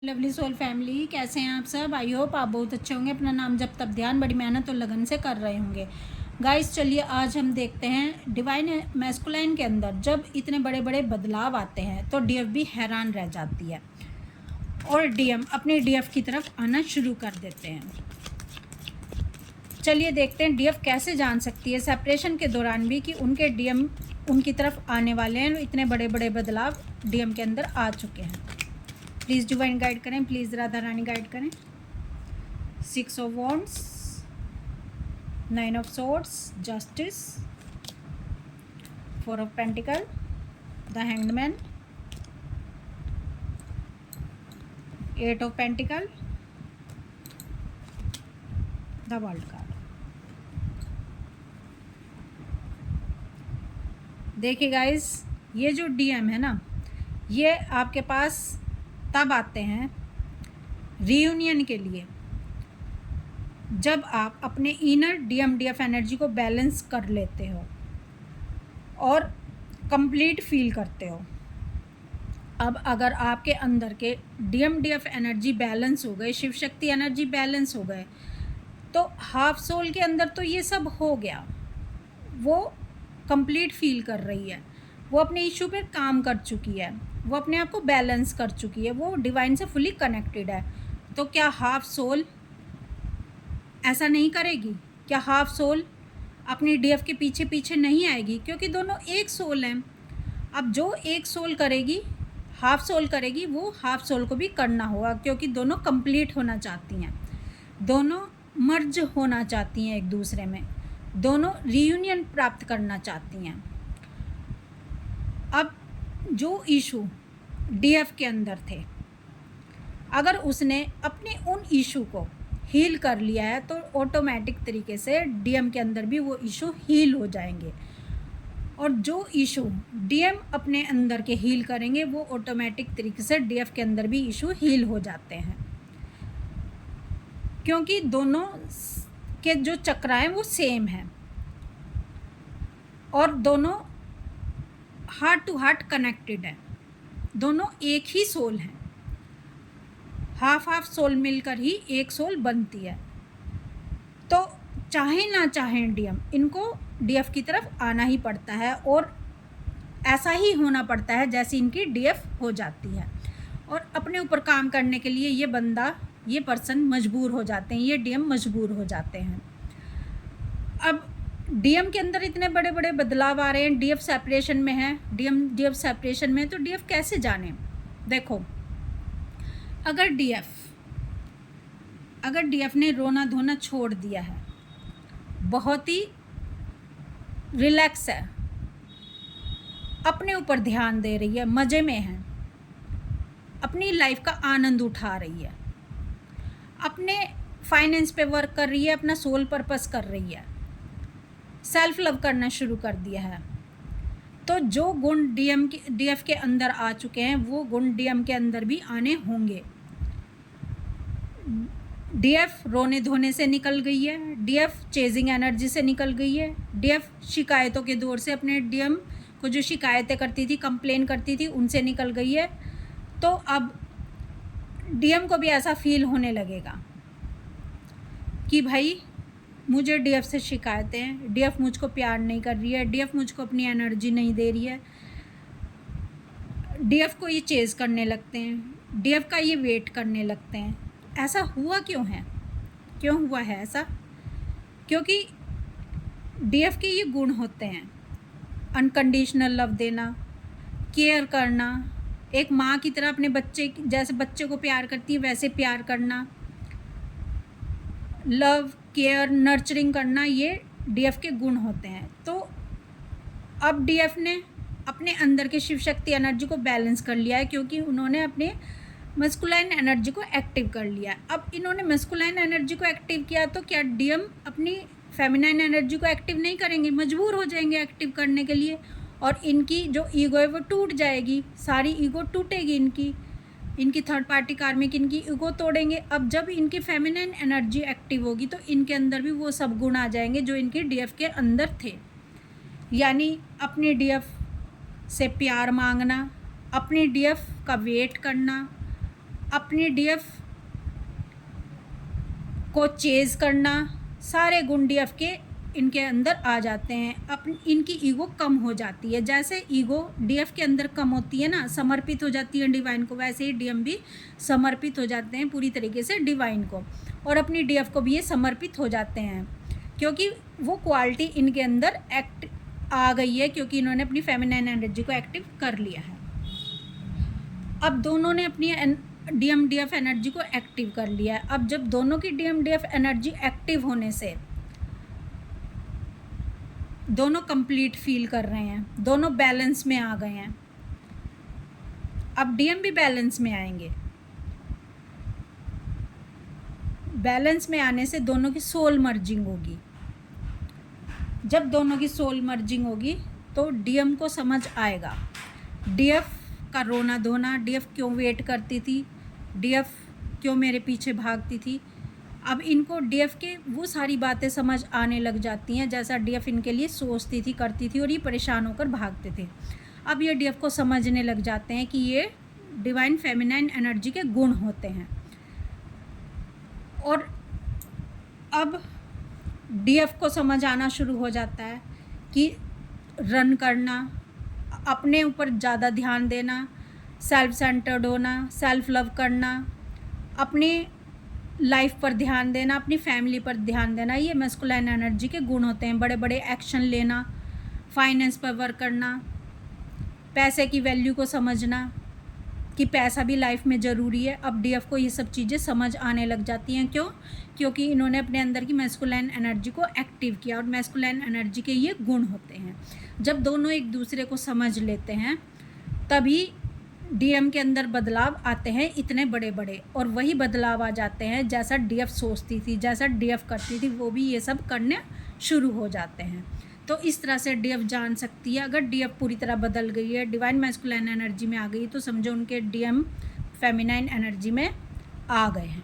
Lovely soul family, कैसे हैं आप सब। आई होप आप बहुत अच्छे होंगे। अपना नाम जब तब ध्यान बड़ी मेहनत और लगन से कर रहे होंगे। गाइस चलिए आज हम देखते हैं डिवाइन मैस्कुलाइन के अंदर जब इतने बड़े बड़े बदलाव आते हैं तो डीएफ भी हैरान रह जाती है और डीएम अपने डीएफ की तरफ आना शुरू कर देते हैं। चलिए देखते हैं डीएफ कैसे जान सकती है सेपरेशन के दौरान भी कि उनके डीएम उनकी तरफ आने वाले हैं। इतने बड़े बड़े बदलाव डीएम के अंदर आ चुके हैं। प्लीज़ डिवाइन गाइड करें, प्लीज़ राधा रानी गाइड करें। 6 of wands, 9 of swords, justice, 4 of pentacle, the hanged man, 8 of pentacle, the world card. देखिए गाइस, ये जो डीएम है ना, ये आपके पास तब आते हैं रीयूनियन के लिए जब आप अपने इनर डीएम डीएफ एनर्जी को बैलेंस कर लेते हो और कंप्लीट फील करते हो। अब अगर आपके अंदर के डीएम डीएफ एनर्जी बैलेंस हो गए, शिव शक्ति एनर्जी बैलेंस हो गए, तो हाफ सोल के अंदर तो ये सब हो गया। वो कंप्लीट फील कर रही है, वो अपने इशू पे काम कर चुकी है, वो अपने आप को बैलेंस कर चुकी है, वो डिवाइन से फुली कनेक्टेड है। तो क्या हाफ सोल ऐसा नहीं करेगी? क्या हाफ सोल अपनी डीएफ के पीछे पीछे नहीं आएगी? क्योंकि दोनों एक सोल हैं। अब जो एक सोल करेगी, हाफ सोल करेगी, वो हाफ सोल को भी करना होगा क्योंकि दोनों कंप्लीट होना चाहती हैं, दोनों मर्ज होना चाहती हैं एक दूसरे में, दोनों रीयूनियन प्राप्त करना चाहती हैं। अब जो इशू डीएफ के अंदर थे, अगर उसने अपने उन इशू को हील कर लिया है तो ऑटोमेटिक तरीके से डीएम के अंदर भी वो इशू हील हो जाएंगे। और जो इशू डीएम अपने अंदर के हील करेंगे वो ऑटोमेटिक तरीके से डीएफ के अंदर भी इशू हील हो जाते हैं, क्योंकि दोनों के जो चक्र हैं वो सेम हैं और दोनों हार्ट टू हार्ट कनेक्टेड है। दोनों एक ही सोल हैं, हाफ हाफ सोल मिलकर ही एक सोल बनती है। तो चाहे ना चाहें डीएम, इनको डीएफ की तरफ आना ही पड़ता है और ऐसा ही होना पड़ता है जैसे इनकी डीएफ हो जाती है। और अपने ऊपर काम करने के लिए ये पर्सन मजबूर हो जाते हैं, ये डीएम मजबूर हो जाते हैं। अब डीएम के अंदर इतने बड़े बड़े बदलाव आ रहे हैं, डीएफ सेपरेशन में है, डीएफ सेपरेशन में है, तो डीएफ कैसे जाने? देखो, अगर डीएफ ने रोना धोना छोड़ दिया है, बहुत ही रिलैक्स है, अपने ऊपर ध्यान दे रही है, मज़े में है, अपनी लाइफ का आनंद उठा रही है, अपने फाइनेंस पे वर्क कर रही है, अपना सोल पर्पस कर रही है, सेल्फ लव करना शुरू कर दिया है, तो जो गुण डीएफ के अंदर आ चुके हैं वो गुण डीएम के अंदर भी आने होंगे। डीएफ रोने धोने से निकल गई है, डीएफ चेजिंग एनर्जी से निकल गई है, डीएफ शिकायतों के दौर से अपने डीएम को जो शिकायतें करती थी, कंप्लेन करती थी, उनसे निकल गई है। तो अब डीएम को भी ऐसा फील होने लगेगा कि भाई मुझे डीएफ से शिकायतें हैं, डीएफ मुझको प्यार नहीं कर रही है, डीएफ मुझको अपनी एनर्जी नहीं दे रही है, डीएफ को ये चेज़ करने लगते हैं, डीएफ का ये वेट करने लगते हैं। ऐसा हुआ क्यों है? क्यों हुआ है ऐसा? क्योंकि डीएफ के ये गुण होते हैं, अनकंडीशनल लव देना, केयर करना, एक माँ की तरह अपने बच्चे जैसे बच्चे को प्यार करती है वैसे प्यार करना, लव केयर नर्चरिंग करना, ये डीएफ के गुण होते हैं। तो अब डीएफ ने अपने अंदर के शिव शक्ति एनर्जी को बैलेंस कर लिया है क्योंकि उन्होंने अपने मस्कुलाइन एनर्जी को एक्टिव कर लिया है। अब इन्होंने मस्कुलाइन एनर्जी को एक्टिव किया तो क्या डीएम अपनी फेमिनाइन एनर्जी को एक्टिव नहीं करेंगे? मजबूर हो जाएंगे एक्टिव करने के लिए और इनकी जो ईगो है वो टूट जाएगी, सारी ईगो टूटेगी इनकी थर्ड पार्टी कार्मिक इनकी ईगो तोड़ेंगे। अब जब इनकी फेमिनाइन एनर्जी एक्टिव होगी तो इनके अंदर भी वो सब गुण आ जाएंगे जो इनके डीएफ के अंदर थे, यानी अपनी डीएफ से प्यार मांगना, अपनी डीएफ का वेट करना, अपनी डीएफ को चेज करना, सारे गुण डीएफ के इनके अंदर आ जाते हैं। अपनी इनकी ईगो कम हो जाती है। जैसे ईगो डीएफ के अंदर कम होती है ना, समर्पित हो जाती है डिवाइन को, वैसे ही डीएम भी समर्पित हो जाते हैं पूरी तरीके से डिवाइन को, और अपनी डीएफ को भी ये समर्पित हो जाते हैं, क्योंकि वो क्वालिटी इनके अंदर एक्ट आ गई है, क्योंकि इन्होंने अपनी फेमिनाइन एनर्जी को एक्टिव कर लिया है। अब दोनों ने अपनी डीएम डीएफ एनर्जी को एक्टिव कर लिया है। अब जब दोनों की डीएम डीएफ एनर्जी एक्टिव होने से दोनों कंप्लीट फील कर रहे हैं, दोनों बैलेंस में आ गए हैं। अब डीएम भी बैलेंस में आएंगे। बैलेंस में आने से दोनों की सोल मर्जिंग होगी। जब दोनों की सोल मर्जिंग होगी तो डीएम को समझ आएगा डीएफ का रोना धोना, डीएफ क्यों वेट करती थी, डीएफ क्यों मेरे पीछे भागती थी। अब इनको डीएफ के वो सारी बातें समझ आने लग जाती हैं, जैसा डीएफ इनके लिए सोचती थी, करती थी, और ये परेशान होकर भागते थे। अब ये डीएफ को समझने लग जाते हैं कि ये डिवाइन फेमिनाइन एनर्जी के गुण होते हैं। और अब डीएफ को समझ आना शुरू हो जाता है कि रन करना, अपने ऊपर ज़्यादा ध्यान देना, सेल्फ सेंटर्ड होना, सेल्फ लव करना, अपनी लाइफ पर ध्यान देना, अपनी फैमिली पर ध्यान देना, ये मैस्कुलाइन एनर्जी के गुण होते हैं। बड़े बड़े एक्शन लेना, फाइनेंस पर वर्क करना, पैसे की वैल्यू को समझना कि पैसा भी लाइफ में ज़रूरी है। अब डीएफ को ये सब चीज़ें समझ आने लग जाती हैं। क्यों? क्योंकि इन्होंने अपने अंदर की मैस्कुलाइन एनर्जी को एक्टिव किया, और मैस्कुलाइन एनर्जी के ये गुण होते हैं। जब दोनों एक दूसरे को समझ लेते हैं तभी डीएम के अंदर बदलाव आते हैं, इतने बड़े बड़े, और वही बदलाव आ जाते हैं जैसा डीएफ सोचती थी, जैसा डीएफ करती थी, वो भी ये सब करने शुरू हो जाते हैं। तो इस तरह से डीएफ जान सकती है। अगर डीएफ पूरी तरह बदल गई है, डिवाइन मैस्कुलाइन एनर्जी में आ गई, तो समझो उनके डीएम फेमिनाइन एनर्जी में आ गए हैं।